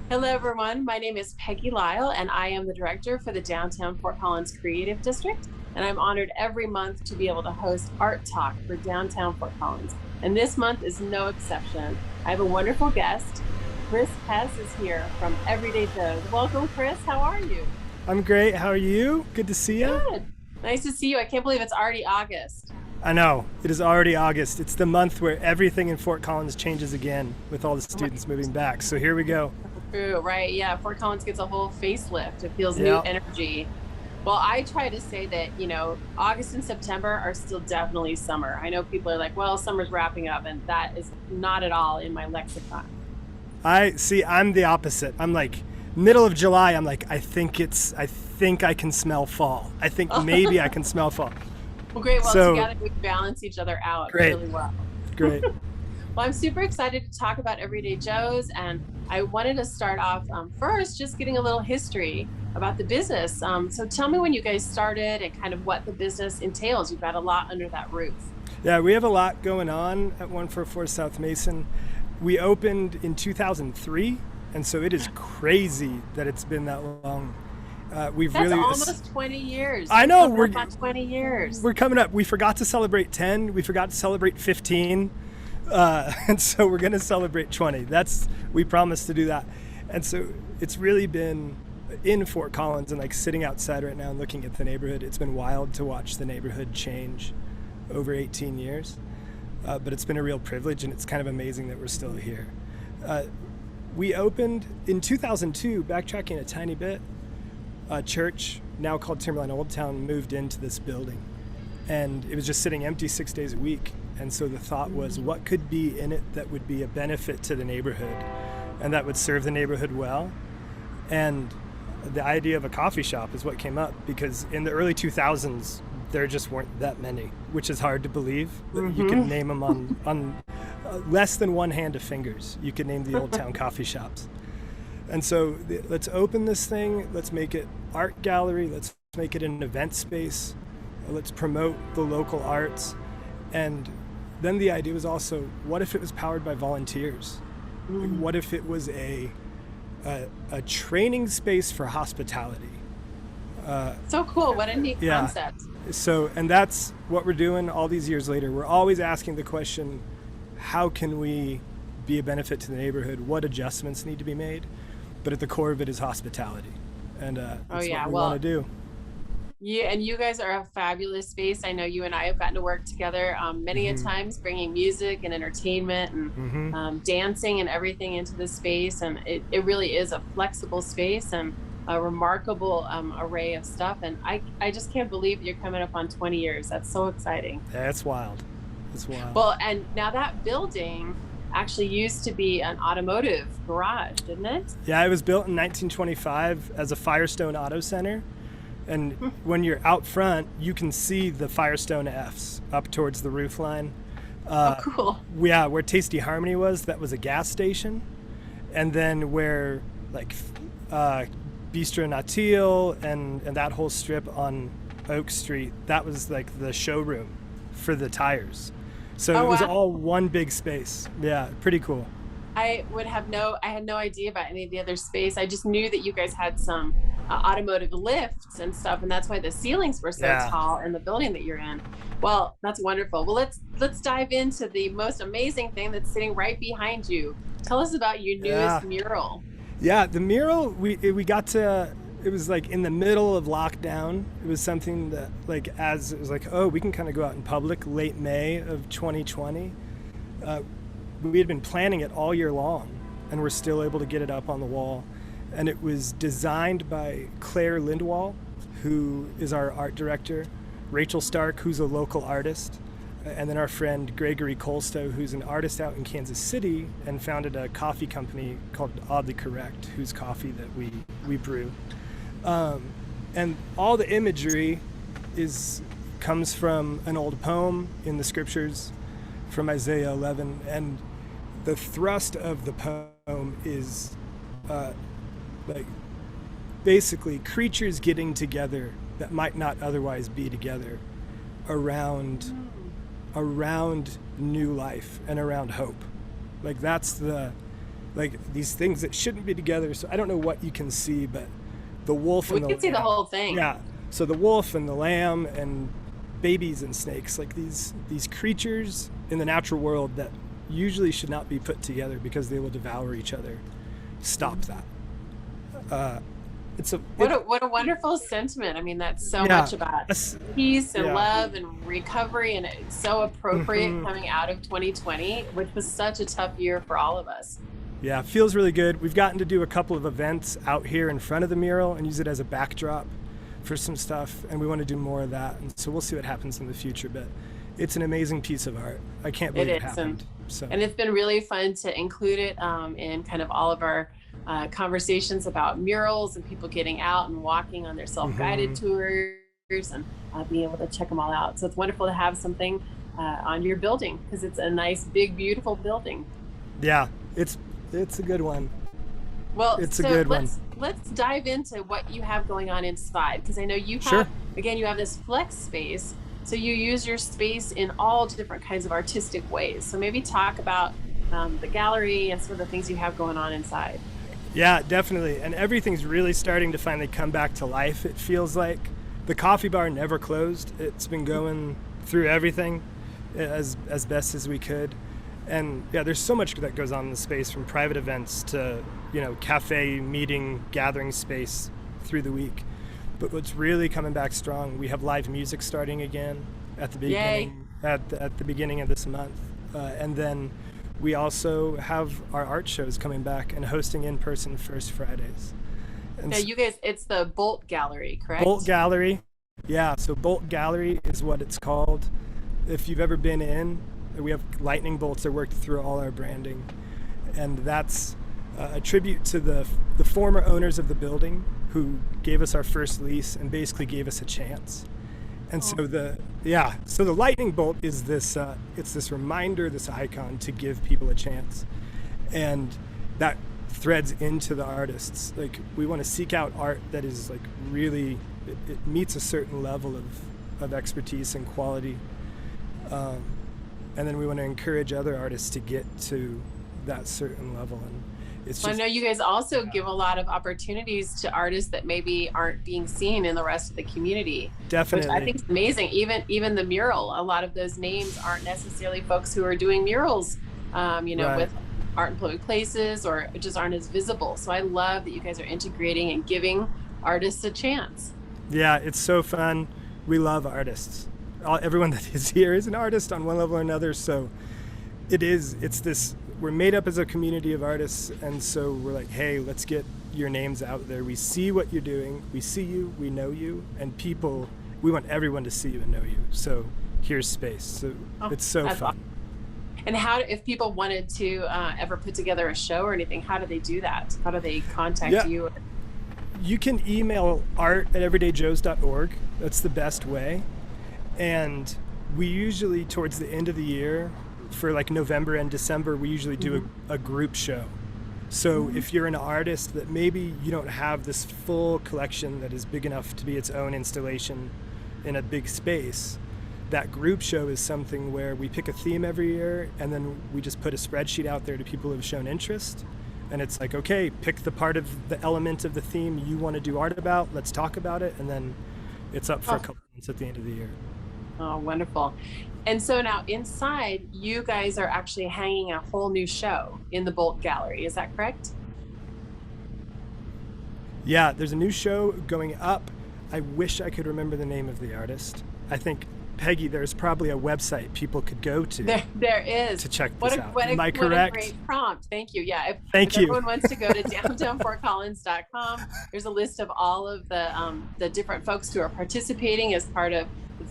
Hello, everyone. My name is Peggy Lyle, and I am the director for the Downtown Fort Collins Creative District. And I'm honored every month to be able to host Art Talk for Downtown Fort Collins. And this month is no exception. I have a wonderful guest. Chris Hess is here from Everyday Joe's. Welcome, Chris. How are you? I'm great. How are you? Good to see you. Good. Nice to see you. I can't believe it's already August. I know. It is already August. It's the month where everything in Fort Collins changes again with all the students moving back. So here we go. True, right? Yeah, Fort Collins gets a whole facelift. It feels new Yeah. energy. Well, I try to say that, August and September are still definitely summer. I know people are like, well, summer's wrapping up, and that is not at all in my lexicon. I see. I'm the opposite. I'm like middle of July. I'm like, I think I can smell fall. I think maybe I can smell fall. Well, great. Well, So together we balance each other out great. really well. Great. Well, I'm super excited to talk about Everyday Joe's, and I wanted to start off first just getting a little history about the business. So tell me when you guys started and kind of what the business entails. You've got a lot under that roof. Yeah, we have a lot going on at 144 South Mason. We opened in 2003, and so it is crazy that it's been that long. We've That's really almost 20 years. I You're know coming up on 20 years. we're coming up. We forgot to celebrate 10. We forgot to celebrate 15. And so we're going to celebrate 20. We promised to do that. And so it's really been in Fort Collins and like sitting outside right now and looking at the neighborhood. It's been wild to watch the neighborhood change over 18 years. But it's been a real privilege, and it's kind of amazing that we're still here. We opened in 2002, backtracking a tiny bit. A church, now called Timberline Old Town, moved into this building, and it was just sitting empty 6 days a week. And so the thought was, what could be in it that would be a benefit to the neighborhood and that would serve the neighborhood well? And the idea of a coffee shop is what came up, because in the early 2000s, there just weren't that many, which is hard to believe. You could name them on less than one hand of fingers. You could name the Old Town coffee shops. And so let's open this thing. Let's make it art gallery. Let's make it an event space. Let's promote the local arts. And then the idea was also, what if it was powered by volunteers? What if it was a training space for hospitality? So cool. What a neat Yeah. concept. So, and that's what we're doing all these years later. We're always asking the question, how can we be a benefit to the neighborhood? What adjustments need to be made? But at the core of it is hospitality. And that's what we want to do. Yeah, and you guys are a fabulous space. I know you and I have gotten to work together many a times, bringing music and entertainment and dancing and everything into the space. And it really is a flexible space and a remarkable array of stuff. And I just can't believe you're coming up on 20 years. That's so exciting. That's wild. It's wild. Well, and now that building actually used to be an automotive garage, didn't it? Yeah, it was built in 1925 as a Firestone Auto Center. And when you're out front, you can see the Firestone Fs up towards the roof line. Oh, cool. Yeah, where Tasty Harmony was, that was a gas station. And then where like Bistro Natil and that whole strip on Oak Street, that was like the showroom for the tires. So it was all one big space. Yeah, pretty cool. I had no idea about any of the other space. I just knew that you guys had some automotive lifts and stuff, and that's why the ceilings were so tall in the building that you're in. Well, that's wonderful. Well, let's dive into the most amazing thing that's sitting right behind you. Tell us about your newest mural. Yeah, the mural, we got to, it was like in the middle of lockdown. It was something that like, as it was like, oh, we can kind of go out in public late May of 2020. We had been planning it all year long, and we're still able to get it up on the wall. And it was designed by Claire Lindwall, who is our art director, Rachel Stark, who's a local artist, and then our friend Gregory Colstow, who's an artist out in Kansas City and founded a coffee company called Oddly Correct, whose coffee that we brew. And all the imagery comes from an old poem in the scriptures from Isaiah 11, and the thrust of the poem is like basically creatures getting together that might not otherwise be together around new life and around hope. Like that's like these things that shouldn't be together. So I don't know what you can see, but the wolf We and the can see the lamb. whole thing. Yeah. So the wolf and the lamb and babies and snakes, like these creatures in the natural world that usually should not be put together because they will devour each other. Stop that. What a wonderful sentiment. I mean, that's so Yeah. much about peace and Yeah. love and recovery, and it's so appropriate coming out of 2020, which was such a tough year for all of us. Yeah, feels really good. We've gotten to do a couple of events out here in front of the mural and use it as a backdrop for some stuff, and we want to do more of that. And so we'll see what happens in the future, but it's an amazing piece of art. I can't believe it happened. And it's been really fun to include it in kind of all of our conversations about murals and people getting out and walking on their self-guided tours and being able to check them all out. So it's wonderful to have something on your building because it's a nice, big, beautiful building. Yeah, it's a good one. Well, it's a good one. Let's dive into what you have going on inside, because I know you have, again, you have this flex space. So you use your space in all different kinds of artistic ways. So maybe talk about the gallery and some of the things you have going on inside. Yeah, definitely. And everything's really starting to finally come back to life. It feels like the coffee bar never closed. It's been going through everything as best as we could. And yeah, there's so much that goes on in the space, from private events to, cafe, meeting, gathering space through the week. But what's really coming back strong, we have live music starting again at the beginning at the beginning of this month. And then we also have our art shows coming back and hosting in-person First Fridays. And now you guys, it's the Bolt Gallery, correct? Bolt Gallery. Yeah, so Bolt Gallery is what it's called. If you've ever been in, we have lightning bolts that worked through all our branding. And that's a tribute to the former owners of the building who gave us our first lease and basically gave us a chance. And so the lightning bolt is this it's this reminder, this icon to give people a chance, and that threads into the artists. Like, we want to seek out art that is like really it meets a certain level of expertise and quality, and then we want to encourage other artists to get to that certain level. And it's just, I know you guys also give a lot of opportunities to artists that maybe aren't being seen in the rest of the community. Definitely. Which I think is amazing. Even the mural, a lot of those names aren't necessarily folks who are doing murals, with art in public places, or just aren't as visible. So I love that you guys are integrating and giving artists a chance. Yeah, it's so fun. We love artists. Everyone that is here is an artist on one level or another. So we're made up as a community of artists, and so we're like, hey, let's get your names out there. We see what you're doing. We see you. We know you. And we want everyone to see you and know you. So here's space. So it's so fun. Awesome. And if people wanted to ever put together a show or anything, how do they do that? How do they contact you? You can email art@everydayjoes.org. That's the best way. And we usually, towards the end of the year, for like November and December, we usually do a group show. So if you're an artist that maybe you don't have this full collection that is big enough to be its own installation in a big space, that group show is something where we pick a theme every year, and then we just put a spreadsheet out there to people who have shown interest. And it's like, okay, pick the part of the element of the theme you want to do art about, let's talk about it, and then it's up for a couple months at the end of the year. Oh, wonderful. And so now inside, you guys are actually hanging a whole new show in the Bolt Gallery. Is that correct? Yeah, there's a new show going up. I wish I could remember the name of the artist. I think, Peggy, there's probably a website people could go to. There is. To check this out. Am I correct? What a great prompt. Thank you. Yeah. Thank you. Everyone wants to go to downtownfortcollins.com. There's a list of all of the different folks who are participating as part of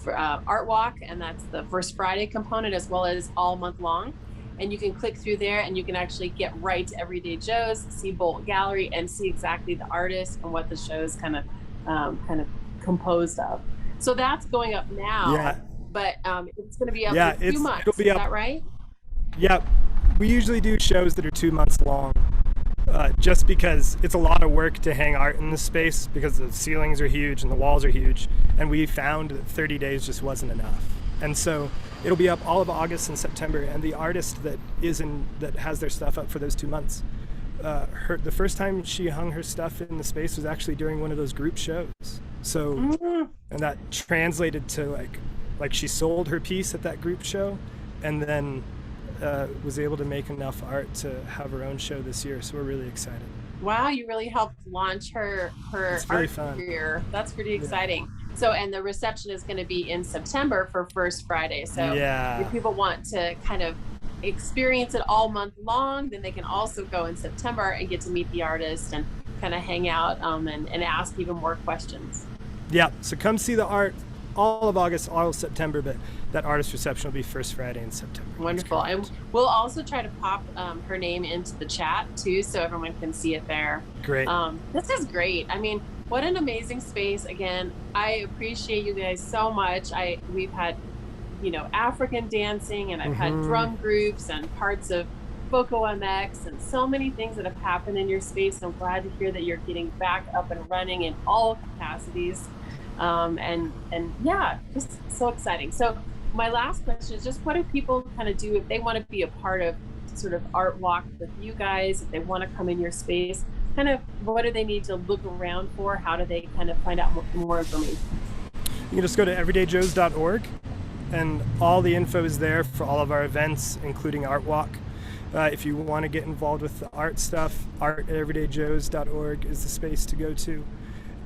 Art Walk, and that's the First Friday component, as well as all month long. And you can click through there and you can actually get right to Everyday Joe's, see Bolt Gallery, and see exactly the artist and what the show is kind of composed of. So that's going up now, but it's going to be up in a few months. Is that right? Yep. We usually do shows that are 2 months long, just because it's a lot of work to hang art in this space, because the ceilings are huge and the walls are huge, and we found that 30 days just wasn't enough. And so it'll be up all of August and September, and the artist that has their stuff up for those 2 months the first time she hung her stuff in the space was actually during one of those group shows. So, and that translated to like she sold her piece at that group show, and then was able to make enough art to have her own show this year. So we're really excited. Wow, you really helped launch her art career. That's pretty exciting. So, and the reception is going to be in September for First Friday. So if people want to kind of experience it all month long, then they can also go in September and get to meet the artist and kind of hang out and ask even more questions. Yeah, so come see the art all of August, all of September, but that artist reception will be First Friday in September. Wonderful. And we'll also try to pop her name into the chat too, so everyone can see it there. Great. This is great. I mean, what an amazing space. Again, I appreciate you guys so much. We've had, African dancing, and I've had drum groups and parts of Foco MX and so many things that have happened in your space. I'm glad to hear that you're getting back up and running in all capacities. And yeah, just so exciting. So my last question is just, what do people kind of do if they want to be a part of sort of Art Walk with you guys, if they want to come in your space? Kind of what do they need to look around for? How do they kind of find out more information? You can just go to everydayjoes.org, and all the info is there for all of our events, including Art Walk. If you want to get involved with the art stuff, art@everydayjoes.org is the space to go to.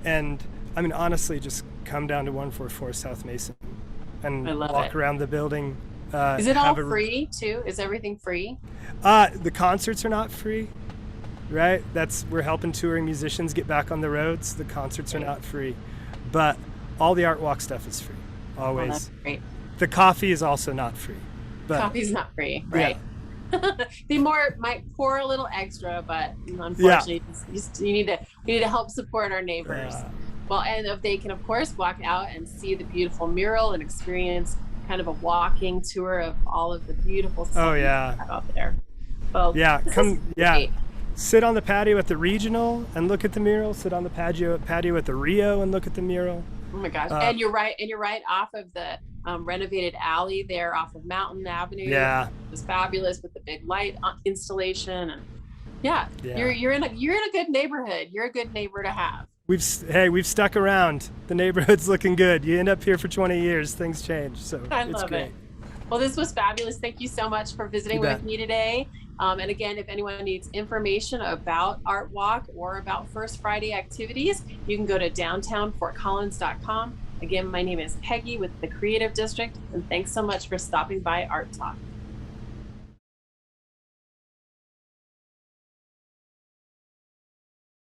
And I mean, honestly, just come down to 144 South Mason and walk around the building. Is it all free too? Is everything free? The concerts are not free, right? We're helping touring musicians get back on the roads. The concerts are not free, but all the Art Walk stuff is free, always. Oh, that's great. The coffee is also not free. But coffee's not free, right? Yeah. They might pour a little extra, but unfortunately, you need to help support our neighbors. Well, and if they can, of course, walk out and see the beautiful mural and experience kind of a walking tour of all of the beautiful stuff out there. Well, sit on the patio at the Regional and look at the mural. Sit on the patio at the Rio and look at the mural. Oh my gosh! And you're right off of the renovated alley there off of Mountain Avenue. Yeah, it was fabulous with the big light installation, and you're in a good neighborhood. You're a good neighbor to have. We've stuck around. The neighborhood's looking good. You end up here for 20 years, things change. So I love it. Well, this was fabulous. Thank you so much for visiting with me today. And again, if anyone needs information about Art Walk or about First Friday activities, you can go to downtownfortcollins.com. Again, my name is Peggy with the Creative District, and thanks so much for stopping by Art Talk.